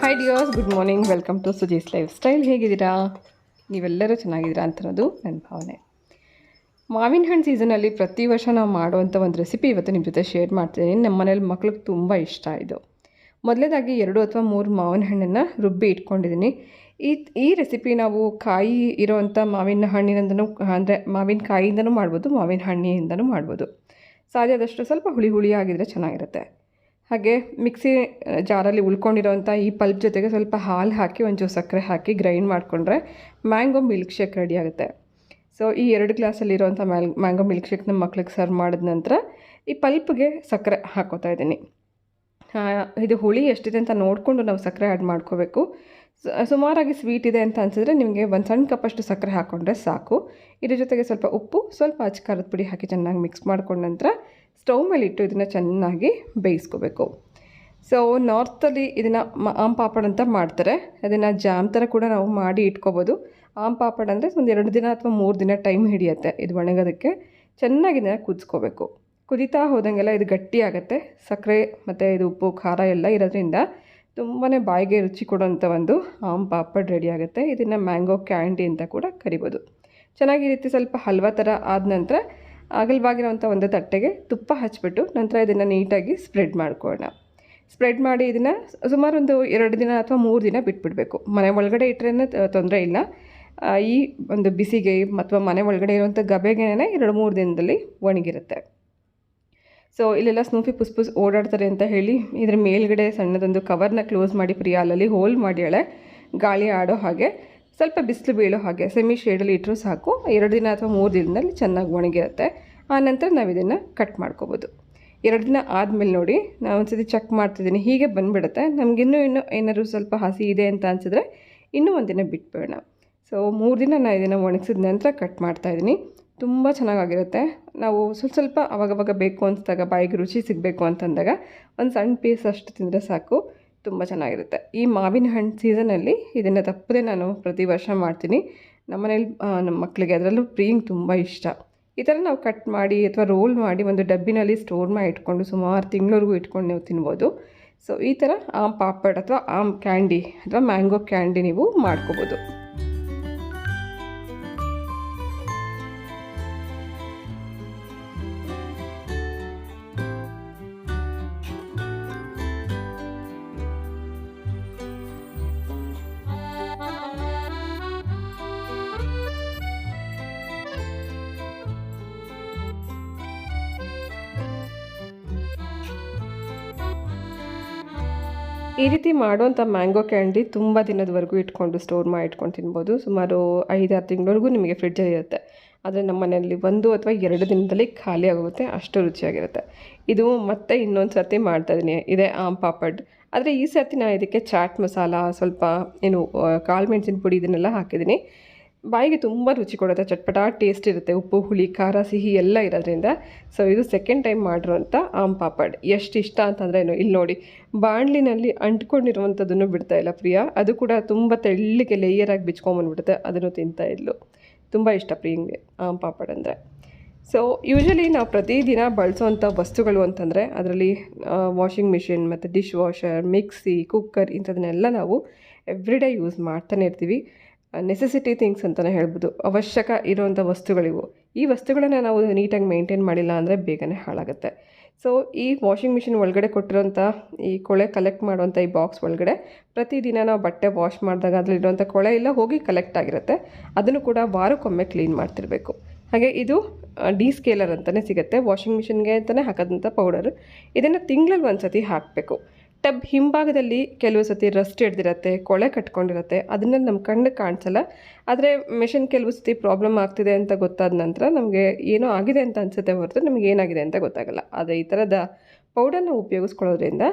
Hi dears, good morning. Welcome to Suji's lifestyle. ಹೇಗಿದ್ದೀರಾ? ನೀವೆಲ್ಲರೂ ಚೆನ್ನಾಗಿದ್ದೀರಾ ಅಂತನ್ನೋದು ನನ್ನ ಭಾವನೆ. ಮಾವಿನ ಹಣ್ಣು ಸೀಸನಲ್ಲಿ ಪ್ರತಿ ವರ್ಷ ನಾವು ಮಾಡುವಂಥ ಒಂದು ರೆಸಿಪಿ ಇವತ್ತು ನಿಮ್ಮ ಜೊತೆ ಶೇರ್ ಮಾಡ್ತೀನಿ. ನಮ್ಮ ಮನೇಲಿ ಮಕ್ಳಿಗೆ ತುಂಬ ಇಷ್ಟ ಇದು. ಮೊದಲೇದಾಗಿ 2 ಅಥವಾ 3 ಮಾವಿನ ಹಣ್ಣನ್ನು ರುಬ್ಬಿ ಇಟ್ಕೊಂಡಿದ್ದೀನಿ. ಈ ರೆಸಿಪಿ ನಾವು ಕಾಯಿ ಇರೋವಂಥ ಮಾವಿನ ಹಣ್ಣಿನಿಂದನೂ ಅಂದರೆ ಮಾವಿನಕಾಯಿಯಿಂದನೂ ಮಾಡ್ಬೋದು, ಮಾವಿನ ಹಣ್ಣಿನಿಂದನೂ ಮಾಡ್ಬೋದು. ಸಾಧ್ಯ ಆದಷ್ಟು ಸ್ವಲ್ಪ ಹುಳಿ ಹುಳಿಯಾಗಿದ್ದರೆ ಚೆನ್ನಾಗಿರುತ್ತೆ. ಹಾಗೆ ಮಿಕ್ಸಿ ಜಾರಲ್ಲಿ ಉಳ್ಕೊಂಡಿರೋವಂಥ ಈ ಪಲ್ಪ್ ಜೊತೆಗೆ ಸ್ವಲ್ಪ ಹಾಲು ಹಾಕಿ ಒಂಚೂರು ಸಕ್ಕರೆ ಹಾಕಿ ಗ್ರೈಂಡ್ ಮಾಡಿಕೊಂಡ್ರೆ ಮ್ಯಾಂಗೋ ಮಿಲ್ಕ್ ಶೇಕ್ ರೆಡಿ ಆಗುತ್ತೆ. ಸೊ ಈ 2 ಗ್ಲಾಸಲ್ಲಿರೋವಂಥ ಮ್ಯಾಂಗೋ ಮಿಲ್ಕ್ ಶೇಕ್ ನಮ್ಮ ಮಕ್ಳಿಗೆ ಸರ್ವ್ ಮಾಡಿದ ನಂತರ ಈ ಪಲ್ಪ್ಗೆ ಸಕ್ಕರೆ ಹಾಕ್ಕೋತಾ ಇದ್ದೀನಿ. ಇದು ಹುಳಿ ಎಷ್ಟಿದೆ ಅಂತ ನೋಡಿಕೊಂಡು ನಾವು ಸಕ್ಕರೆ ಆ್ಯಡ್ ಮಾಡ್ಕೋಬೇಕು. ಸುಮಾರಾಗಿ ಸ್ವೀಟ್ ಇದೆ ಅಂತ ಅನಿಸಿದ್ರೆ ನಿಮಗೆ ಒಂದು ಸಣ್ಣ ಕಪ್ಪಷ್ಟು ಸಕ್ಕರೆ ಹಾಕ್ಕೊಂಡ್ರೆ ಸಾಕು. ಇದ್ರ ಜೊತೆಗೆ ಸ್ವಲ್ಪ ಉಪ್ಪು, ಸ್ವಲ್ಪ ಅಚ್ಚ ಖಾರದ ಪುಡಿ ಹಾಕಿ ಚೆನ್ನಾಗಿ ಮಿಕ್ಸ್ ಮಾಡ್ಕೊಂಡ ನಂತರ ಸ್ಟವ್ ಮೇಲೆ ಇಟ್ಟು ಇದನ್ನು ಚೆನ್ನಾಗಿ ಬೇಯಿಸ್ಕೋಬೇಕು. ಸೊ ನಾರ್ತಲ್ಲಿ ಇದನ್ನು ಆಮ್ ಪಾಪಡ್ ಅಂತ ಮಾಡ್ತಾರೆ. ಅದನ್ನು ಜಾಮ್ ಥರ ಕೂಡ ನಾವು ಮಾಡಿ ಇಟ್ಕೋಬೋದು. ಆಮ್ ಪಾಪಡ್ ಅಂದರೆ ಒಂದು 2 ದಿನ ಅಥವಾ 3 ದಿನ ಟೈಮ್ ಹಿಡಿಯುತ್ತೆ ಇದು ಒಣಗೋದಕ್ಕೆ. ಚೆನ್ನಾಗಿ ಇದನ್ನು ಕುದಿಸ್ಕೋಬೇಕು. ಕುದೀತಾ ಹೋದಂಗೆಲ್ಲ ಇದು ಗಟ್ಟಿ ಆಗುತ್ತೆ. ಸಕ್ಕರೆ ಮತ್ತು ಇದು ಉಪ್ಪು ಖಾರ ಎಲ್ಲ ಇರೋದ್ರಿಂದ ತುಂಬಾ ಬಾಯಿಗೆ ರುಚಿ ಕೊಡೋಂಥ ಒಂದು ಆಮ್ ಪಾಪಡ್ ರೆಡಿ ಆಗುತ್ತೆ. ಇದನ್ನು ಮ್ಯಾಂಗೋ ಕ್ಯಾಂಡಿ ಅಂತ ಕೂಡ ಕರಿಬೋದು. ಚೆನ್ನಾಗಿ ಈ ರೀತಿ ಸ್ವಲ್ಪ ಹಲ್ವಾ ಥರ ಆದ ನಂತರ ಅಗಲವಾಗಿರೋಂಥ ಒಂದು ತಟ್ಟೆಗೆ ತುಪ್ಪ ಹಚ್ಬಿಟ್ಟು ನಂತರ ಇದನ್ನು ನೀಟಾಗಿ ಸ್ಪ್ರೆಡ್ ಮಾಡ್ಕೊಳ್ಳೋಣ. ಸ್ಪ್ರೆಡ್ ಮಾಡಿ ಇದನ್ನು ಸುಮಾರು ಒಂದು 2 ದಿನ ಅಥವಾ 3 ದಿನ ಬಿಟ್ಬಿಡಬೇಕು. ಮನೆ ಒಳಗಡೆ ಇಟ್ಟರೆ ತೊಂದರೆ ಇಲ್ಲ. ಈ ಒಂದು ಬಿಸಿಗೆ ಅಥವಾ ಮನೆ ಒಳಗಡೆ ಇರುವಂಥ ಗಬೆಗೇನೆ 2-3 ದಿನದಲ್ಲಿ ಒಣಗಿರುತ್ತೆ. ಸೊ ಇಲ್ಲೆಲ್ಲ ಸ್ನೂಫಿ ಪುಸ್ ಓಡಾಡ್ತಾರೆ ಅಂತ ಹೇಳಿ ಇದ್ರ ಮೇಲ್ಗಡೆ ಸಣ್ಣದೊಂದು ಕವರ್ನ ಕ್ಲೋಸ್ ಮಾಡಿ ಪ್ರಿಯಾಲಲ್ಲಿ ಹೋಲ್ ಮಾಡ್ಯಾಳೆ. ಗಾಳಿ ಆಡೋ ಹಾಗೆ ಸ್ವಲ್ಪ ಬಿಸಿಲು ಬೀಳೋ ಹಾಗೆ ಸೆಮಿ ಶೇಡಲ್ಲಿ ಇಟ್ಟರೂ ಸಾಕು. 2 ದಿನ ಅಥವಾ 3 ದಿನದಲ್ಲಿ ಚೆನ್ನಾಗಿ ಒಣಗಿರುತ್ತೆ. ಆನಂತರ ನಾವು ಇದನ್ನು ಕಟ್ ಮಾಡ್ಕೋಬೋದು. 2 ದಿನ ಆದಮೇಲೆ ನೋಡಿ ನಾನು ಒಂದ್ಸತಿ ಚೆಕ್ ಮಾಡ್ತಿದ್ದೀನಿ. ಹೀಗೆ ಬಂದುಬಿಡುತ್ತೆ. ನಮಗಿನ್ನೂ ಏನಾದರೂ ಸ್ವಲ್ಪ ಹಸಿ ಇದೆ ಅಂತ ಅನಿಸಿದ್ರೆ ಇನ್ನೂ 1 ದಿನ ಬಿಟ್ಬಿಡೋಣ. ಸೊ 3 ದಿನ ನಾನು ಇದನ್ನು ಒಣಗಿಸಿದ ನಂತರ ಕಟ್ ಮಾಡ್ತಾಯಿದ್ದೀನಿ. ತುಂಬ ಚೆನ್ನಾಗಿರುತ್ತೆ. ನಾವು ಸ್ವಲ್ಪ ಅವಾಗವಾಗ ಬೇಕು ಅನಿಸಿದಾಗ ಬಾಯಿಗೆ ರುಚಿ ಸಿಗಬೇಕು ಅಂತಂದಾಗ ಒಂದು ಸಣ್ಣ ಪೀಸ್ ಅಷ್ಟು ತಿಂದರೆ ಸಾಕು, ತುಂಬ ಚೆನ್ನಾಗಿರುತ್ತೆ. ಈ ಮಾವಿನ ಹಣ್ಣು ಸೀಸನಲ್ಲಿ ಇದನ್ನು ತಪ್ಪದೆ ನಾನು ಪ್ರತಿ ವರ್ಷ ಮಾಡ್ತೀನಿ. ನಮ್ಮನೇಲಿ ನಮ್ಮ ಮಕ್ಕಳಿಗೆ ಅದರಲ್ಲೂ ಪ್ರಿಯಿಂಗ್ ತುಂಬ ಇಷ್ಟ. ಈ ಥರ ನಾವು ಕಟ್ ಮಾಡಿ ಅಥವಾ ರೋಲ್ ಮಾಡಿ ಒಂದು ಡಬ್ಬಿನಲ್ಲಿ ಸ್ಟೋರ್ ಮಾಡಿ ಇಟ್ಕೊಂಡು ಸುಮಾರು ತಿಂಗಳವರೆಗೂ ಇಟ್ಕೊಂಡು ನೀವು ತಿನ್ಬೋದು. ಸೊ ಈ ಥರ ಆಮ್ ಪಾಪಡ್ ಅಥವಾ ಆಮ್ ಕ್ಯಾಂಡಿ ಅಥವಾ ಮ್ಯಾಂಗೋ ಕ್ಯಾಂಡಿ ನೀವು ಮಾಡ್ಕೋಬೋದು. ಈ ರೀತಿ ಮಾಡುವಂಥ ಮ್ಯಾಂಗೋ ಕ್ಯಾಂಡಿ ತುಂಬ ದಿನದವರೆಗೂ ಇಟ್ಕೊಂಡು ಸ್ಟೋರ್ ಮಾಡಿ ಇಟ್ಕೊಂಡು ತಿನ್ಬೋದು. ಸುಮಾರು 5-6 ತಿಂಗಳವರೆಗೂ ನಿಮಗೆ ಫ್ರಿಡ್ಜಲ್ಲಿ ಇರುತ್ತೆ. ಆದರೆ ನಮ್ಮ ಮನೆಯಲ್ಲಿ 1 ಅಥವಾ 2 ದಿನದಲ್ಲಿ ಖಾಲಿ ಆಗೋಗುತ್ತೆ, ಅಷ್ಟು ರುಚಿಯಾಗಿರುತ್ತೆ. ಇದು ಮತ್ತೆ ಇನ್ನೊಂದು ಸರ್ತಿ ಮಾಡ್ತಾಯಿದ್ದೀನಿ, ಇದೇ ಆಮ್ ಪಾಪಡ್. ಆದರೆ ಈ ಸರ್ತಿ ನಾನು ಇದಕ್ಕೆ ಚಾಟ್ ಮಸಾಲ, ಸ್ವಲ್ಪ ಕಾಳು ಮೆಣಸಿನ ಪುಡಿ ಇದನ್ನೆಲ್ಲ ಹಾಕಿದ್ದೀನಿ. ಬಾಯಿಗೆ ತುಂಬ ರುಚಿ ಕೊಡುತ್ತೆ, ಚಟ್ಪಟ ಟೇಸ್ಟ್ ಇರುತ್ತೆ. ಉಪ್ಪು, ಹುಳಿ, ಖಾರ, ಸಿಹಿ ಎಲ್ಲ ಇರೋದ್ರಿಂದ. ಸೊ ಇದು ಸೆಕೆಂಡ್ ಟೈಮ್ ಮಾಡಿರೋಂಥ ಆಮ್ ಪಾಪಡ್. ಎಷ್ಟು ಇಷ್ಟ ಅಂತಂದರೆ ಇಲ್ಲಿ ನೋಡಿ, ಬಾಣಲಿನಲ್ಲಿ ಅಂಟ್ಕೊಂಡಿರುವಂಥದ್ದನ್ನು ಬಿಡ್ತಾಯಿಲ್ಲ ಪ್ರಿಯಾ. ಅದು ಕೂಡ ತುಂಬ ತೆಳ್ಳಗೆ ಲೇಯರಾಗಿ ಬಿಚ್ಕೊಂಬಂದ್ಬಿಡುತ್ತೆ. ಅದನ್ನು ತಿಂತಾಯಿದ್ಲು. ತುಂಬ ಇಷ್ಟ ಪ್ರಿಯಂಗೆ ಆಮ್ ಪಾಪಡ್ ಅಂದರೆ. ಸೊ ಯೂಶ್ವಲಿ ನಾವು ಪ್ರತಿದಿನ ಬಳಸೋವಂಥ ವಸ್ತುಗಳು ಅಂತಂದರೆ ಅದರಲ್ಲಿ ವಾಷಿಂಗ್ ಮಿಷಿನ್ ಮತ್ತು ಡಿಶ್ ವಾಷರ್, ಮಿಕ್ಸಿ, ಕುಕ್ಕರ್ ಇಂಥದನ್ನೆಲ್ಲ ನಾವು ಎವ್ರಿಡೇ ಯೂಸ್ ಮಾಡ್ತಾನೆ ಇರ್ತೀವಿ. ನೆಸೆಸಿಟಿ ಥಿಂಗ್ಸ್ ಅಂತಲೇ ಹೇಳ್ಬೋದು. ಅವಶ್ಯಕ ಇರುವಂಥ ವಸ್ತುಗಳಿವು. ಈ ವಸ್ತುಗಳನ್ನು ನಾವು ನೀಟಾಗಿ ಮೇಂಟೈನ್ ಮಾಡಿಲ್ಲ ಅಂದರೆ ಬೇಗನೆ ಹಾಳಾಗುತ್ತೆ. ಸೊ ಈ ವಾಷಿಂಗ್ ಮಿಷಿನ್ ಒಳಗಡೆ ಕೊಟ್ಟಿರೋಂಥ ಈ ಕೊಳೆ ಕಲೆಕ್ಟ್ ಮಾಡುವಂಥ ಈ ಬಾಕ್ಸ್ ಒಳಗಡೆ ಪ್ರತಿದಿನ ನಾವು ಬಟ್ಟೆ ವಾಶ್ ಮಾಡಿದಾಗ ಅದರಲ್ಲಿರುವಂಥ ಕೊಳೆ ಎಲ್ಲ ಹೋಗಿ ಕಲೆಕ್ಟ್ ಆಗಿರುತ್ತೆ. ಅದನ್ನು ಕೂಡ ವಾರಕ್ಕೊಮ್ಮೆ ಕ್ಲೀನ್ ಮಾಡ್ತಿರಬೇಕು. ಹಾಗೆ ಇದು ಡಿಸ್ಕೇಲರ್ ಅಂತಲೇ ಸಿಗುತ್ತೆ. ವಾಷಿಂಗ್ ಮಿಷಿನ್ಗೆ ಅಂತಲೇ ಹಾಕೋದಂಥ ಪೌಡರ್. ಇದನ್ನು ತಿಂಗಳಲ್ಲಿ 1 ಸತಿ ಹಾಕಬೇಕು. ಟಬ್ ಹಿಂಭಾಗದಲ್ಲಿ ಕೆಲವು ಸತಿ ರಸ್ಟ್ ಹಿಡ್ದಿರುತ್ತೆ, ಕೊಳೆ ಕಟ್ಕೊಂಡಿರುತ್ತೆ. ಅದನ್ನು ನಮ್ಮ ಕಣ್ಣಿಗೆ ಕಾಣಿಸಲ್ಲ. ಆದರೆ ಮಿಷಿನ್ ಕೆಲವು ಸತಿ ಪ್ರಾಬ್ಲಮ್ ಆಗ್ತಿದೆ ಅಂತ ಗೊತ್ತಾದ ನಂತರ ನಮಗೆ ಏನೋ ಆಗಿದೆ ಅಂತ ಅನಿಸುತ್ತೆ ಹೊರತು ನಮಗೆ ಏನಾಗಿದೆ ಅಂತ ಗೊತ್ತಾಗಲ್ಲ. ಆದರೆ ಈ ಥರದ ಪೌಡರ್ನ ಉಪಯೋಗಿಸ್ಕೊಳ್ಳೋದ್ರಿಂದ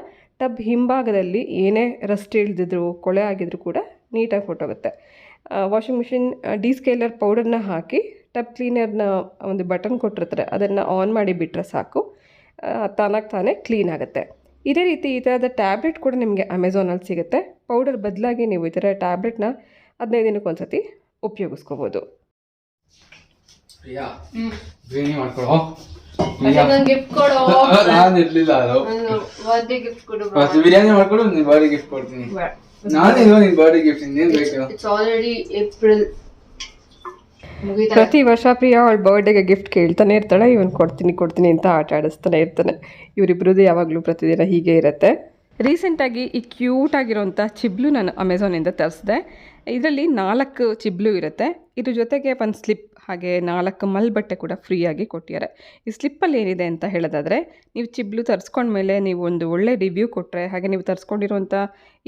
ಟಬ್ ಹಿಂಭಾಗದಲ್ಲಿ ಏನೇ ರಸ್ಟ್ ಹಿಡ್ದಿದ್ರು, ಕೊಳೆ ಆಗಿದ್ರು ಕೂಡ ನೀಟಾಗಿ ಹೊಟ್ಟೋಗುತ್ತೆ. ವಾಷಿಂಗ್ ಮಿಷಿನ್ ಡಿಸ್ಕೇಲರ್ ಪೌಡರ್ನ ಹಾಕಿ ಟಬ್ ಕ್ಲೀನರ್ನ ಒಂದು ಬಟನ್ ಕೊಟ್ಟಿರ್ತಾರೆ, ಅದನ್ನು ಆನ್ ಮಾಡಿ ಬಿಟ್ಟರೆ ಸಾಕು, ತಾನೇ ಕ್ಲೀನ್ ಆಗುತ್ತೆ. ಇದೇ ರೀತಿ ಈ ಥರದ ಟ್ಯಾಬ್ಲೆಟ್ ಕೂಡ ನಿಮಗೆ ಅಮೆಝಾನಲ್ಲಿ ಸಿಗುತ್ತೆ. ಪೌಡರ್ ಬದಲಾಗಿ ನೀವು ಈ ಥರ ಟ್ಯಾಬ್ಲೆಟ್ನ 15 ದಿನಕ್ಕೆ ಒಂದು ಸತಿ ಉಪಯೋಗಿಸ್ಕೋಬೋದು. ಗಿಫ್ಟ್ ಕೊಡು. ನಾನು ಇರ್ಲಿಲ್ಲ, ಅದು ಬಿರಿಯಾನಿ ಮಾಡ್ಕೊಡು, ಬರ್ಡೇ ಗಿಫ್ಟ್ ಕೊಡ್ತೀನಿ. ನಾನೇ ನಿನ್ ಬರ್ಡೇ ಗಿಫ್ಟ್ ಇನ್ನೇನು ಬೇಕು? It's already April. ಪ್ರತಿ ವರ್ಷ ಪ್ರಿಯಾ ಅವಳ ಬರ್ಡೇಗೆ ಗಿಫ್ಟ್ ಕೇಳ್ತಾನೆ ಇರ್ತಾಳೆ, ಇವನು ಕೊಡ್ತೀನಿ ಅಂತ ಆಟ ಆಡಿಸ್ತಾನೆ ಇರ್ತಾನೆ. ಇವರಿಬ್ರದ್ದು ಯಾವಾಗಲೂ ಪ್ರತಿದಿನ ಹೀಗೆ ಇರುತ್ತೆ. ರೀಸೆಂಟಾಗಿ ಈ ಕ್ಯೂಟ್ ಆಗಿರೋಂಥ ಚಿಬ್ಲು ನಾನು ಅಮೆಝಾನಿಂದ ತರಿಸಿದೆ. ಇದರಲ್ಲಿ 4 ಚಿಬ್ಲು ಇರುತ್ತೆ. ಇದ್ರ ಜೊತೆಗೆ ಒಂದು ಸ್ಲಿಪ್ ಹಾಗೆ 4 ಮಲ್ ಬಟ್ಟೆ ಕೂಡ ಫ್ರೀಯಾಗಿ ಕೊಟ್ಟಿದ್ದಾರೆ. ಈ ಸ್ಲಿಪ್ಪಲ್ಲಿ ಏನಿದೆ ಅಂತ ಹೇಳೋದಾದರೆ, ನೀವು ಚಿಬ್ಲು ತರಿಸ್ಕೊಂಡ್ಮೇಲೆ ನೀವು ಒಂದು ಒಳ್ಳೆ ರಿವ್ಯೂ ಕೊಟ್ಟರೆ, ಹಾಗೆ ನೀವು ತರಿಸ್ಕೊಂಡಿರೋಂಥ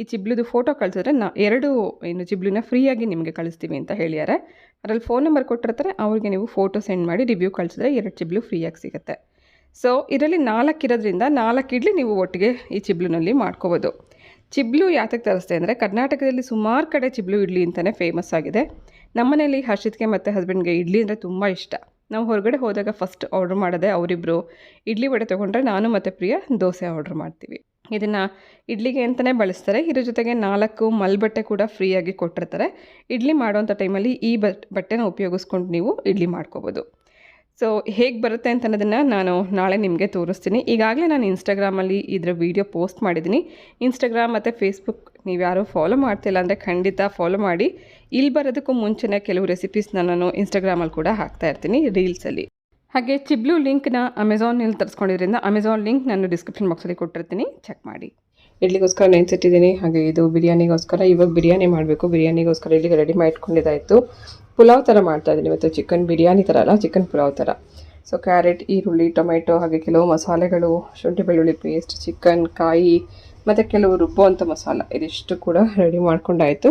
ಈ ಚಿಬ್ಲುದು ಫೋಟೋ ಕಳಿಸಿದ್ರೆ 2 ಚಿಬ್ಲುನ ಫ್ರೀಯಾಗಿ ನಿಮಗೆ ಕಳಿಸ್ತೀವಿ ಅಂತ ಹೇಳಿದ್ದಾರೆ. ಅದರಲ್ಲಿ ಫೋನ್ ನಂಬರ್ ಕೊಟ್ಟಿರ್ತಾರೆ, ಅವ್ರಿಗೆ ನೀವು ಫೋಟೋ ಸೆಂಡ್ ಮಾಡಿ ರಿವ್ಯೂ ಕಳಿಸಿದ್ರೆ 2 ಚಿಬ್ಲು ಫ್ರೀಯಾಗಿ ಸಿಗುತ್ತೆ. ಸೊ ಇದರಲ್ಲಿ 4 ಇರೋದ್ರಿಂದ 4 ಇಡ್ಲಿ ನೀವು ಒಟ್ಟಿಗೆ ಈ ಚಿಬ್ಲುನಲ್ಲಿ ಮಾಡ್ಕೋಬೋದು. ಚಿಬ್ಲು ಯಾತಕ್ಕೆ ತರಿಸ್ತೆ ಅಂದರೆ, ಕರ್ನಾಟಕದಲ್ಲಿ ಸುಮಾರು ಕಡೆ ಚಿಬ್ಲು ಇಡ್ಲಿ ಅಂತಲೇ ಫೇಮಸ್ ಆಗಿದೆ. ನಮ್ಮನೇಲಿ ಹರ್ಷಿತ್ಗೆ ಮತ್ತು ಹಸ್ಬೆಂಡ್ಗೆ ಇಡ್ಲಿ ಅಂದರೆ ತುಂಬ ಇಷ್ಟ. ನಾವು ಹೊರಗಡೆ ಹೋದಾಗ ಫಸ್ಟ್ ಆರ್ಡ್ರ್ ಮಾಡೋದೆ ಅವರಿಬ್ಬರು ಇಡ್ಲಿ ವಡೆ ತೊಗೊಂಡ್ರೆ ನಾನು ಮತ್ತು ಪ್ರಿಯಾ ದೋಸೆ ಆರ್ಡ್ರ್ ಮಾಡ್ತೀವಿ. ಇದನ್ನು ಇಡ್ಲಿಗೆ ಅಂತಲೇ ಬಳಸ್ತಾರೆ. ಇದ್ರ ಜೊತೆಗೆ 4 ಮಲ್ಬಟ್ಟೆ ಕೂಡ ಫ್ರೀಯಾಗಿ ಕೊಟ್ಟಿರ್ತಾರೆ. ಇಡ್ಲಿ ಮಾಡೋವಂಥ ಟೈಮಲ್ಲಿ ಈ ಬಟ್ಟೆನ ಉಪಯೋಗಿಸ್ಕೊಂಡು ನೀವು ಇಡ್ಲಿ ಮಾಡ್ಕೋಬೋದು. ಸೊ ಹೇಗೆ ಬರುತ್ತೆ ಅಂತ ಅನ್ನೋದನ್ನು ನಾನು ನಾಳೆ ನಿಮಗೆ ತೋರಿಸ್ತೀನಿ. ಈಗಾಗಲೇ ನಾನು ಇನ್ಸ್ಟಾಗ್ರಾಮಲ್ಲಿ ಇದರ ವೀಡಿಯೋ ಪೋಸ್ಟ್ ಮಾಡಿದ್ದೀನಿ. ಇನ್ಸ್ಟಾಗ್ರಾಮ್ ಮತ್ತು ಫೇಸ್ಬುಕ್ ನೀವು ಯಾರೂ ಫಾಲೋ ಮಾಡ್ತಿಲ್ಲ ಅಂದರೆ ಖಂಡಿತ ಫಾಲೋ ಮಾಡಿ. ಇಲ್ಲಿ ಬರೋದಕ್ಕೂ ಮುಂಚೆನೇ ಕೆಲವು ರೆಸಿಪೀಸ್ನ ನಾನು ಇನ್ಸ್ಟಾಗ್ರಾಮಲ್ಲಿ ಕೂಡ ಹಾಕ್ತಾಯಿರ್ತೀನಿ ರೀಲ್ಸಲ್ಲಿ. ಹಾಗೆ ಚಿಬ್ಲು ಲಿಂಕ್ನ ಅಮೆಝಾನಲ್ಲಿ ತರಿಸ್ಕೊಂಡಿದ್ರಿಂದ ಅಮೆಝಾನ್ ಲಿಂಕ್ ನಾನು ಡಿಸ್ಕ್ರಿಪ್ಷನ್ ಬಾಕ್ಸಲ್ಲಿ ಕೊಟ್ಟಿರ್ತೀನಿ, ಚೆಕ್ ಮಾಡಿ. ಇಡ್ಲಿಗೋಸ್ಕರ ನೆನೆಸಿಟ್ಟಿದ್ದೀನಿ. ಹಾಗೆ ಇದು ಬಿರಿಯಾನಿಗೋಸ್ಕರ ಇವಾಗ ಬಿರಿಯಾನಿ ಮಾಡಬೇಕು. ಬಿರಿಯಾನಿಗೋಸ್ಕರ ಇಲ್ಲಿಗೆ ರೆಡಿ ಮಾಡಿಟ್ಕೊಂಡಿದ್ದಾಯಿತು. ಪುಲಾವ್ ಥರ ಮಾಡ್ತಾಯಿದ್ದೀನಿ ಇವತ್ತು. ಚಿಕನ್ ಬಿರಿಯಾನಿ ಥರ ಅಲ್ಲ, ಚಿಕನ್ ಪುಲಾವ್ ಥರ. ಸೊ ಕ್ಯಾರೆಟ್, ಈರುಳ್ಳಿ, ಟೊಮೆಟೊ, ಹಾಗೆ ಕೆಲವು ಮಸಾಲೆಗಳು, ಶುಂಠಿ ಬೆಳ್ಳುಳ್ಳಿ ಪೇಸ್ಟ್, ಚಿಕನ್, ಕಾಯಿ ಮತ್ತು ಕೆಲವು ರುಬ್ಬುವಂಥ ಮಸಾಲ, ಇದಿಷ್ಟು ಕೂಡ ರೆಡಿ ಮಾಡ್ಕೊಂಡಾಯಿತು.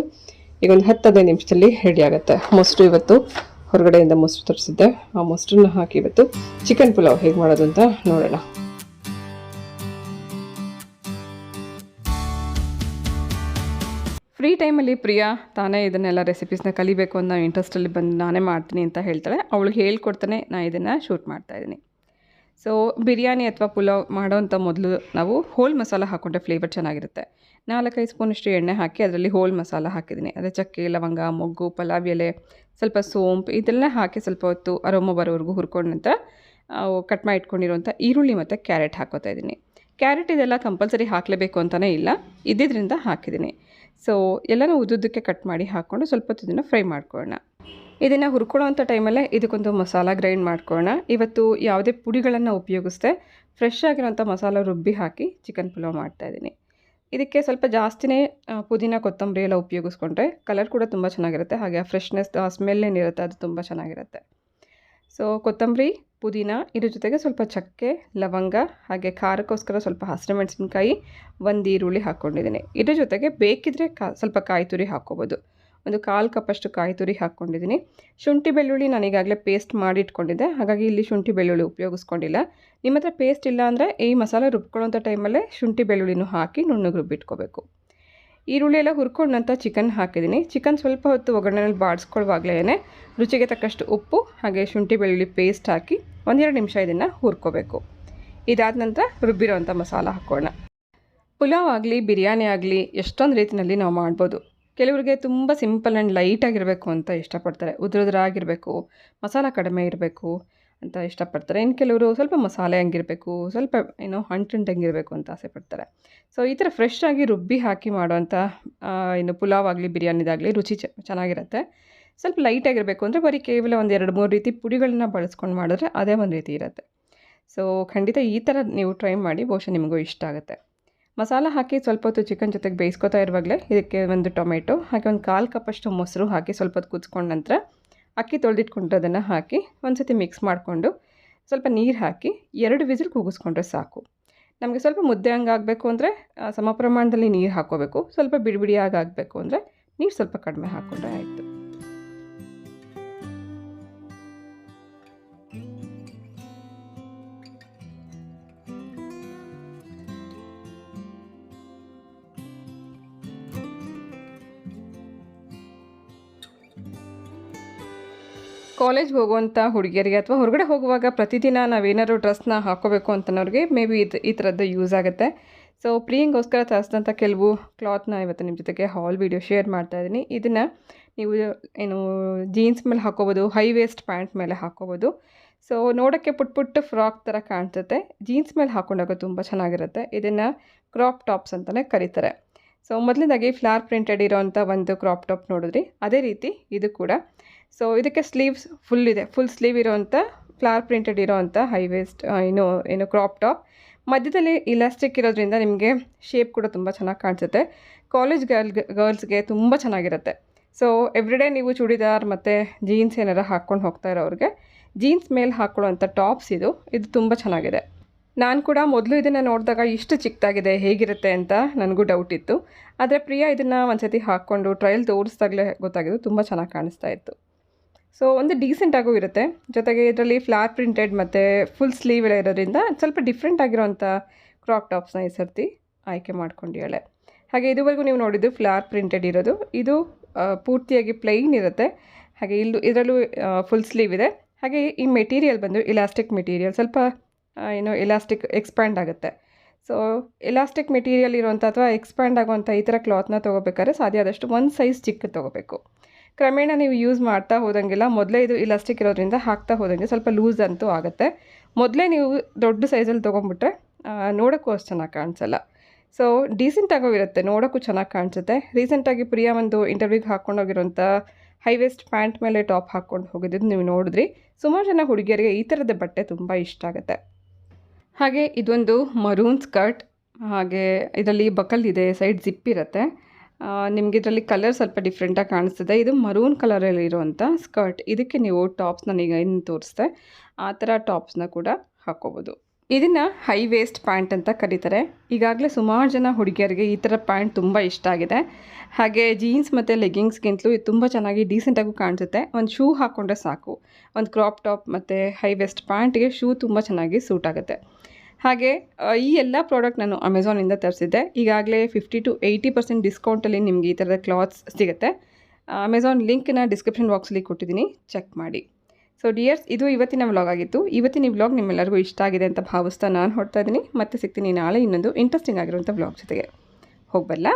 ಈಗ ಒಂದು 10-15 ನಿಮಿಷದಲ್ಲಿ ರೆಡಿ ಆಗುತ್ತೆ. ಮೊಸರು ಇವತ್ತು ಹೊರಗಡೆಯಿಂದ ಮೊಸರು ತರಿಸಿದ್ದೆ. ಆ ಮೊಸರನ್ನ ಹಾಕಿ ಇವತ್ತು ಚಿಕನ್ ಪುಲಾವ್ ಹೇಗೆ ಮಾಡೋದು ಅಂತ ನೋಡೋಣ. ಫ್ರೀ ಟೈಮಲ್ಲಿ ಪ್ರಿಯಾ ತಾನೇ ಇದನ್ನೆಲ್ಲ ರೆಸಿಪೀಸ್ನ ಕಲಿಬೇಕು ಅನ್ನೋ ಇಂಟ್ರೆಸ್ಟಲ್ಲಿ ಬಂದು ನಾನೇ ಮಾಡ್ತೀನಿ ಅಂತ ಹೇಳ್ತಾಳೆ. ಅವಳಿಗೆ ಹೇಳ್ಕೊಡ್ತಾನೆ ನಾನು ಇದನ್ನು ಶೂಟ್ ಮಾಡ್ತಾಯಿದ್ದೀನಿ. ಸೊ ಬಿರಿಯಾನಿ ಅಥವಾ ಪುಲಾವ್ ಮಾಡೋವಂಥ ಮೊದಲು ನಾವು ಹೋಲ್ ಮಸಾಲ ಹಾಕ್ಕೊಂಡ್ರೆ ಫ್ಲೇವರ್ ಚೆನ್ನಾಗಿರುತ್ತೆ. 4-5 ಸ್ಪೂನಷ್ಟು ಎಣ್ಣೆ ಹಾಕಿ ಅದರಲ್ಲಿ ಹೋಲ್ ಮಸಾಲ ಹಾಕಿದ್ದೀನಿ. ಅದೇ ಚಕ್ಕೆ, ಲವಂಗ, ಮೊಗ್ಗು, ಪಲಾವ್ ಎಲೆ, ಸ್ವಲ್ಪ ಸೋಂಪು ಇದೆಲ್ಲ ಹಾಕಿ ಸ್ವಲ್ಪ ಹೊತ್ತು ಅರೋಮ ಬರೋವರೆಗೂ ಹುರ್ಕೊಂಡ ನಂತರ ಕಟ್ ಮಾಡಿ ಇಟ್ಕೊಂಡಿರೋಂಥ ಈರುಳ್ಳಿ ಮತ್ತು ಕ್ಯಾರೆಟ್ ಹಾಕೋತಾ ಇದ್ದೀನಿ. ಕ್ಯಾರೆಟ್ ಇದೆಲ್ಲ ಕಂಪಲ್ಸರಿ ಹಾಕಲೇಬೇಕು ಅಂತಲೇ ಇಲ್ಲ, ಇದ್ದಿದ್ದರಿಂದ ಹಾಕಿದ್ದೀನಿ. ಸೊ ಎಲ್ಲನೂ ಉದ್ದುದ್ದಕ್ಕೆ ಕಟ್ ಮಾಡಿ ಹಾಕ್ಕೊಂಡು ಸ್ವಲ್ಪ ಹೊತ್ತು ಇದನ್ನು ಫ್ರೈ ಮಾಡ್ಕೊಳ್ಳೋಣ. ಇದನ್ನು ಹುರ್ಕೊಳ್ಳೋವಂಥ ಟೈಮಲ್ಲೇ ಇದಕ್ಕೊಂದು ಮಸಾಲ ಗ್ರೈಂಡ್ ಮಾಡ್ಕೊಳ್ಳೋಣ. ಇವತ್ತು ಯಾವುದೇ ಪುಡಿಗಳನ್ನು ಉಪಯೋಗಿಸ್ದೆ ಫ್ರೆಶ್ ಆಗಿರೋಂಥ ಮಸಾಲ ರುಬ್ಬಿ ಹಾಕಿ ಚಿಕನ್ ಪುಲಾವ್ ಮಾಡ್ತಾಯಿದ್ದೀನಿ. ಇದಕ್ಕೆ ಸ್ವಲ್ಪ ಜಾಸ್ತಿನೇ ಪುದೀನ, ಕೊತ್ತಂಬರಿ ಎಲ್ಲ ಉಪಯೋಗಿಸ್ಕೊಂಡ್ರೆ ಕಲರ್ ಕೂಡ ತುಂಬ ಚೆನ್ನಾಗಿರುತ್ತೆ. ಹಾಗೆ ಆ ಫ್ರೆಶ್ನೆಸ್, ಆ ಸ್ಮೆಲ್ ಏನಿರುತ್ತೆ ಅದು ತುಂಬ ಚೆನ್ನಾಗಿರುತ್ತೆ. ಸೊ ಕೊತ್ತಂಬರಿ, ಪುದೀನ, ಇದ್ರ ಜೊತೆಗೆ ಸ್ವಲ್ಪ ಚಕ್ಕೆ, ಲವಂಗ, ಹಾಗೆ ಖಾರಕ್ಕೋಸ್ಕರ ಸ್ವಲ್ಪ ಹಸಿರು ಮೆಣಸಿನ್ಕಾಯಿ, 1 ಈರುಳ್ಳಿ ಹಾಕ್ಕೊಂಡಿದ್ದೀನಿ. ಇದ್ರ ಜೊತೆಗೆ ಬೇಕಿದ್ರೆ ಸ್ವಲ್ಪ ಕಾಯಿ ತುರಿ ಹಾಕ್ಕೋಬೋದು. ಒಂದು 1/4 ಕಪ್ಪಷ್ಟು ಕಾಯಿ ತುರಿ ಹಾಕ್ಕೊಂಡಿದ್ದೀನಿ. ಶುಂಠಿ ಬೆಳ್ಳುಳ್ಳಿ ನಾನು ಈಗಾಗಲೇ ಪೇಸ್ಟ್ ಮಾಡಿ ಇಟ್ಕೊಂಡಿದ್ದೆ, ಹಾಗಾಗಿ ಇಲ್ಲಿ ಶುಂಠಿ ಬೆಳ್ಳುಳ್ಳಿ ಉಪಯೋಗಿಸ್ಕೊಂಡಿಲ್ಲ. ನಿಮ್ಮ ಹತ್ರ ಪೇಸ್ಟ್ ಇಲ್ಲ ಅಂದರೆ ಈ ಮಸಾಲೆ ರುಬ್ಕೊಳ್ಳೋಂಥ ಟೈಮಲ್ಲೇ ಶುಂಠಿ ಬೆಳ್ಳುಳ್ಳಿನೂ ಹಾಕಿ ನುಣ್ಣಗೆ ರುಬ್ಬಿಟ್ಕೋಬೇಕು. ಈರುಳ್ಳಿ ಎಲ್ಲ ಹುರ್ಕೊಂಡು ನಂತರ ಚಿಕನ್ ಹಾಕಿದ್ದೀನಿ. ಚಿಕನ್ ಸ್ವಲ್ಪ ಹೊತ್ತು ಒಗ್ಗರಣೆಯಲ್ಲಿ ಬಾಡಿಸ್ಕೊಳ್ಳುವಾಗಲೇ ರುಚಿಗೆ ತಕ್ಕಷ್ಟು ಉಪ್ಪು ಹಾಗೆ ಶುಂಠಿ ಬೆಳ್ಳುಳ್ಳಿ ಪೇಸ್ಟ್ ಹಾಕಿ 1-2 ನಿಮಿಷ ಇದನ್ನು ಹುರ್ಕೋಬೇಕು. ಇದಾದ ನಂತರ ರುಬ್ಬಿರೋವಂಥ ಮಸಾಲ ಹಾಕೋಣ. ಪುಲಾವ್ ಆಗಲಿ ಬಿರಿಯಾನಿ ಆಗಲಿ ಎಷ್ಟೊಂದು ರೀತಿಯಲ್ಲಿ ನಾವು ಮಾಡ್ಬೋದು. ಕೆಲವರಿಗೆ ತುಂಬ ಸಿಂಪಲ್ ಆ್ಯಂಡ್ ಲೈಟಾಗಿರಬೇಕು ಅಂತ ಇಷ್ಟಪಡ್ತಾರೆ. ಉದುರಾಗಿರಬೇಕು, ಮಸಾಲ ಕಡಿಮೆ ಇರಬೇಕು ಅಂತ ಇಷ್ಟಪಡ್ತಾರೆ. ಇನ್ನು ಕೆಲವರು ಸ್ವಲ್ಪ ಮಸಾಲೆ ಹಂಗಿರಬೇಕು, ಸ್ವಲ್ಪ ಅಂಟಂಗಿರಬೇಕು ಅಂತ ಆಸೆ ಪಡ್ತಾರೆ. ಸೊ ಈ ಥರ ಫ್ರೆಶ್ ಆಗಿ ರುಬ್ಬಿ ಹಾಕಿ ಮಾಡೋವಂಥ ಪುಲಾವ್ ಆಗಲಿ ಬಿರಿಯಾನಿದಾಗಲಿ ರುಚಿ ಚೆನ್ನಾಗಿರುತ್ತೆ. ಸ್ವಲ್ಪ ಲೈಟಾಗಿರಬೇಕು ಅಂದರೆ ಬರೀ ಕೇವಲ 1-2-3 ರೀತಿ ಪುಡಿಗಳನ್ನ ಬಳಸ್ಕೊಂಡು ಮಾಡಿದ್ರೆ ಅದೇ ಒಂದು ರೀತಿ ಇರುತ್ತೆ. ಸೊ ಖಂಡಿತ ಈ ಥರ ನೀವು ಟ್ರೈ ಮಾಡಿ, ಬಹುಶಃ ನಿಮಗೂ ಇಷ್ಟ ಆಗುತ್ತೆ. ಮಸಾಲ ಹಾಕಿ ಸ್ವಲ್ಪ ಹೊತ್ತು ಚಿಕನ್ ಜೊತೆಗೆ ಬೇಯಿಸ್ಕೊತಾ ಇರುವಾಗಲೇ ಇದಕ್ಕೆ 1 ಟೊಮೆಟೊ ಹಾಗೆ 1/4 ಕಪ್ಪಷ್ಟು ಮೊಸರು ಹಾಕಿ ಸ್ವಲ್ಪ ಹೊತ್ತು ಕುದಿಸ್ಕೊಂಡ ನಂತರ ಅಕ್ಕಿ ತೊಳೆದಿಟ್ಕೊಂಡ್ರೆ ಹಾಕಿ ಒಂದು ಸತಿ ಮಿಕ್ಸ್ ಮಾಡಿಕೊಂಡು ಸ್ವಲ್ಪ ನೀರು ಹಾಕಿ 2 ವಿಸಿಲ್ ಕೂಗಿಸ್ಕೊಂಡ್ರೆ ಸಾಕು. ನಮಗೆ ಸ್ವಲ್ಪ ಮುದ್ದೆ ಹಂಗೆ ಆಗಬೇಕು ಅಂದರೆ ಸಮ ಪ್ರಮಾಣದಲ್ಲಿ ನೀರು ಹಾಕ್ಕೋಬೇಕು. ಸ್ವಲ್ಪ ಬಿಡಿಬಿಡಿಯಾಗಿ ಆಗಬೇಕು ಅಂದರೆ ನೀರು ಸ್ವಲ್ಪ ಕಡಿಮೆ ಹಾಕ್ಕೊಂಡ್ರೆ ಆಯಿತು. ಕಾಲೇಜ್ಗೆ ಹೋಗುವಂಥ ಹುಡುಗಿಯರಿಗೆ ಅಥವಾ ಹೊರಗಡೆ ಹೋಗುವಾಗ ಪ್ರತಿದಿನ ನಾವೇನಾದ್ರು ಡ್ರೆಸ್ನ ಹಾಕ್ಕೋಬೇಕು ಅಂತನವ್ರಿಗೆ ಮೇ ಬಿ ಈ ಥರದ್ದು ಯೂಸ್ ಆಗುತ್ತೆ. ಸೊ ಪ್ರಿಯಿಂಗೋಸ್ಕರ ತರಿಸಿದಂಥ ಕೆಲವು ಕ್ಲಾತ್ನ ಇವತ್ತು ನಿಮ್ಮ ಜೊತೆಗೆ ಹಾಲ್ ವೀಡಿಯೋ ಶೇರ್ ಮಾಡ್ತಾಯಿದ್ದೀನಿ. ಇದನ್ನು ನೀವು ಜೀನ್ಸ್ ಮೇಲೆ ಹಾಕ್ಕೋಬೋದು, ಹೈ ವೇಸ್ಟ್ ಪ್ಯಾಂಟ್ ಮೇಲೆ ಹಾಕ್ಕೋಬೋದು. ಸೊ ನೋಡೋಕ್ಕೆ ಪುಟ್ಟ ಫ್ರಾಕ್ ಥರ ಕಾಣಿಸುತ್ತೆ. ಜೀನ್ಸ್ ಮೇಲೆ ಹಾಕ್ಕೊಂಡಾಗ ತುಂಬ ಚೆನ್ನಾಗಿರುತ್ತೆ. ಇದನ್ನು ಕ್ರಾಪ್ ಟಾಪ್ಸ್ ಅಂತಲೇ ಕರೀತಾರೆ. ಸೊ ಮೊದಲನೇದಾಗಿ ಫ್ಲವರ್ ಪ್ರಿಂಟೆಡ್ ಇರೋವಂಥ ಒಂದು ಕ್ರಾಪ್ ಟಾಪ್ ನೋಡಿದ್ರಿ, ಅದೇ ರೀತಿ ಇದು ಕೂಡ. ಸೊ ಇದಕ್ಕೆ ಸ್ಲೀವ್ಸ್ ಫುಲ್ ಇದೆ, ಫುಲ್ ಸ್ಲೀವ್ ಇರೋವಂಥ ಫ್ಲವರ್ ಪ್ರಿಂಟೆಡ್ ಇರೋವಂಥ ಹೈ ವೇಸ್ಟ್ ಏನು ಕ್ರಾಪ್ ಟಾಪ್. ಮಧ್ಯದಲ್ಲಿ ಇಲಾಸ್ಟಿಕ್ ಇರೋದ್ರಿಂದ ನಿಮಗೆ ಶೇಪ್ ಕೂಡ ತುಂಬ ಚೆನ್ನಾಗಿ ಕಾಣಿಸುತ್ತೆ. ಕಾಲೇಜ್ ಗರ್ಲ್ಸ್ಗೆ ತುಂಬ ಚೆನ್ನಾಗಿರುತ್ತೆ. ಸೊ ಎವ್ರಿಡೇ ನೀವು ಚೂಡಿದಾರ್ ಮತ್ತು ಜೀನ್ಸ್ ಏನಾರು ಹಾಕ್ಕೊಂಡು ಹೋಗ್ತಾ ಇರೋರಿಗೆ ಜೀನ್ಸ್ ಮೇಲೆ ಹಾಕ್ಕೊಳ್ಳೋವಂಥ ಟಾಪ್ಸ್ ಇದು ತುಂಬ ಚೆನ್ನಾಗಿದೆ. ನಾನು ಕೂಡ ಮೊದಲು ಇದನ್ನು ನೋಡಿದಾಗ ಇಷ್ಟು ಚಿಕ್ಕದಾಗಿದೆ ಹೇಗಿರುತ್ತೆ ಅಂತ ನನಗೂ ಡೌಟ್ ಇತ್ತು. ಆದರೆ ಪ್ರಿಯಾ ಇದನ್ನು ಒಂದ್ಸತಿ ಹಾಕ್ಕೊಂಡು ಟ್ರಯಲ್ ತೋರಿಸ್ದಾಗಲೇ ಗೊತ್ತಾಗಿದ್ದು ತುಂಬ ಚೆನ್ನಾಗಿ ಕಾಣಿಸ್ತಾ ಇತ್ತು. ಸೊ ಒಂದು ಡೀಸೆಂಟಾಗೂ ಇರುತ್ತೆ. ಜೊತೆಗೆ ಇದರಲ್ಲಿ ಫ್ಲವರ್ ಪ್ರಿಂಟೆಡ್ ಮತ್ತು ಫುಲ್ ಸ್ಲೀವ್ ಎಲ್ಲ ಇರೋದ್ರಿಂದ ಸ್ವಲ್ಪ ಡಿಫ್ರೆಂಟ್ ಆಗಿರೋವಂಥ ಕ್ರಾಪ್ ಟಾಪ್ಸ್ನ ಈ ಸರ್ತಿ ಆಯ್ಕೆ ಮಾಡ್ಕೊಂಡಿದ್ದಾಳೆ. ಹಾಗೆ ಇದುವರೆಗೂ ನೀವು ನೋಡಿದ್ದು ಫ್ಲವರ್ ಪ್ರಿಂಟೆಡ್ ಇರೋದು, ಇದು ಪೂರ್ತಿಯಾಗಿ ಪ್ಲೈನ್ ಇರುತ್ತೆ. ಹಾಗೆ ಇದರಲ್ಲೂ ಫುಲ್ ಸ್ಲೀವ್ ಇದೆ. ಹಾಗೆ ಈ ಮೆಟೀರಿಯಲ್ ಬಂದು ಇಲಾಸ್ಟಿಕ್ ಮೆಟೀರಿಯಲ್, ಸ್ವಲ್ಪ ಇಲಾಸ್ಟಿಕ್ ಎಕ್ಸ್ಪ್ಯಾಂಡ್ ಆಗುತ್ತೆ. ಸೊ ಇಲಾಸ್ಟಿಕ್ ಮೆಟೀರಿಯಲ್ ಇರೋವಂಥ ಅಥವಾ ಎಕ್ಸ್ಪ್ಯಾಂಡ್ ಆಗುವಂಥ ಈ ಥರ ಕ್ಲಾತ್ನ ತೊಗೋಬೇಕಾದ್ರೆ ಸಾಧ್ಯ ಆದಷ್ಟು ಒಂದು ಸೈಜ್ ಚಿಕ್ಕ ತೊಗೋಬೇಕು. ಕ್ರಮೇಣ ನೀವು ಯೂಸ್ ಮಾಡ್ತಾ ಹೋದಂಗೆಲ್ಲ ಮೊದಲೇ ಇದು ಇಲಾಸ್ಟಿಕ್ ಇರೋದ್ರಿಂದ ಹಾಕ್ತಾ ಹೋದಂಗೆ ಸ್ವಲ್ಪ ಲೂಸ್ ಅಂತೂ ಆಗುತ್ತೆ. ಮೊದಲೇ ನೀವು ದೊಡ್ಡ ಸೈಜಲ್ಲಿ ತೊಗೊಂಡ್ಬಿಟ್ರೆ ನೋಡೋಕ್ಕೂ ಅಷ್ಟು ಚೆನ್ನಾಗಿ ಕಾಣಿಸಲ್ಲ. ಸೊ ಡೀಸೆಂಟಾಗೂ ಇರುತ್ತೆ, ನೋಡೋಕ್ಕೂ ಚೆನ್ನಾಗಿ ಕಾಣಿಸುತ್ತೆ. ರೀಸೆಂಟಾಗಿ ಪ್ರಿಯಾ ಒಂದು ಇಂಟರ್ವ್ಯೂಗೆ ಹಾಕ್ಕೊಂಡೋಗಿರೋಂಥ ಹೈ ವೇಸ್ಟ್ ಪ್ಯಾಂಟ್ ಮೇಲೆ ಟಾಪ್ ಹಾಕ್ಕೊಂಡು ಹೋಗಿದ್ದು ನೀವು ನೋಡಿದ್ರಿ. ಸುಮಾರು ಜನ ಹುಡುಗಿಯರಿಗೆ ಈ ಥರದ ಬಟ್ಟೆ ತುಂಬ ಇಷ್ಟ ಆಗುತ್ತೆ. ಹಾಗೆ ಇದೊಂದು ಮರೂನ್ ಸ್ಕರ್ಟ್, ಹಾಗೆ ಇದರಲ್ಲಿ ಬಕಲ್ ಇದೆ, ಸೈಡ್ ಜಿಪ್ ಇರುತ್ತೆ. ನಿಮಗೆ ಇದರಲ್ಲಿ ಕಲರ್ ಸ್ವಲ್ಪ ಡಿಫ್ರೆಂಟಾಗಿ ಕಾಣಿಸ್ತದೆ. ಇದು ಮರೂನ್ ಕಲರಲ್ಲಿ ಇರುವಂಥ ಸ್ಕರ್ಟ್. ಇದಕ್ಕೆ ನೀವು ಟಾಪ್ಸ್ನ ಈಗ ಏನು ತೋರಿಸ್ದೆ ಆ ಥರ ಟಾಪ್ಸ್ನ ಕೂಡ ಹಾಕ್ಕೋಬೋದು. ಇದನ್ನು ಹೈ ವೇಸ್ಟ್ ಪ್ಯಾಂಟ್ ಅಂತ ಕರೀತಾರೆ. ಈಗಾಗಲೇ ಸುಮಾರು ಜನ ಹುಡುಗಿಯರಿಗೆ ಈ ಥರ ಪ್ಯಾಂಟ್ ತುಂಬ ಇಷ್ಟ ಆಗಿದೆ. ಹಾಗೆ ಜೀನ್ಸ್ ಮತ್ತು ಲೆಗ್ಗಿಂಗ್ಸ್ಗಿಂತಲೂ ಇದು ತುಂಬ ಚೆನ್ನಾಗಿ ಡೀಸೆಂಟಾಗೂ ಕಾಣಿಸುತ್ತೆ. ಒಂದು ಶೂ ಹಾಕ್ಕೊಂಡ್ರೆ ಸಾಕು. ಒಂದು ಕ್ರಾಪ್ ಟಾಪ್ ಮತ್ತು ಹೈ ವೇಸ್ಟ್ ಪ್ಯಾಂಟ್ಗೆ ಶೂ ತುಂಬ ಚೆನ್ನಾಗಿ ಸೂಟ್ ಆಗುತ್ತೆ. ಹಾಗೆ ಈ ಎಲ್ಲ ಪ್ರಾಡಕ್ಟ್ ನಾನು ಅಮೆಝಾನಿಂದ ತರಿಸಿದ್ದೆ. ಈಗಾಗಲೇ 50 to 80% ಡಿಸ್ಕೌಂಟಲ್ಲಿ ನಿಮಗೆ ಈ ಥರದ ಕ್ಲಾತ್ಸ್ ಸಿಗುತ್ತೆ. ಅಮೆಝಾನ್ ಲಿಂಕ್ನ ಡಿಸ್ಕ್ರಿಪ್ಷನ್ ಬಾಕ್ಸಲ್ಲಿ ಕೊಟ್ಟಿದ್ದೀನಿ, ಚೆಕ್ ಮಾಡಿ. ಸೊ ಡಿಯರ್ಸ್, ಇದು ಇವತ್ತಿನ ವ್ಲಾಗ್ ಆಗಿತ್ತು. ಇವತ್ತಿನ ವ್ಲಾಗ್ ನಿಮ್ಮೆಲ್ಲರಿಗೂ ಇಷ್ಟ ಆಗಿದೆ ಅಂತ ಭಾವಿಸ್ತಾ ನಾನು ಹೊರಡ್ತಾ ಇದ್ದೀನಿ. ಮತ್ತೆ ಸಿಗ್ತೀನಿ ನಾಳೆ ಇನ್ನೊಂದು ಇಂಟ್ರೆಸ್ಟಿಂಗ್ ಆಗಿರುವಂಥ ವ್ಲಾಗ್ ಜೊತೆಗೆ. ಹೋಗ್ಬಲ್ಲ.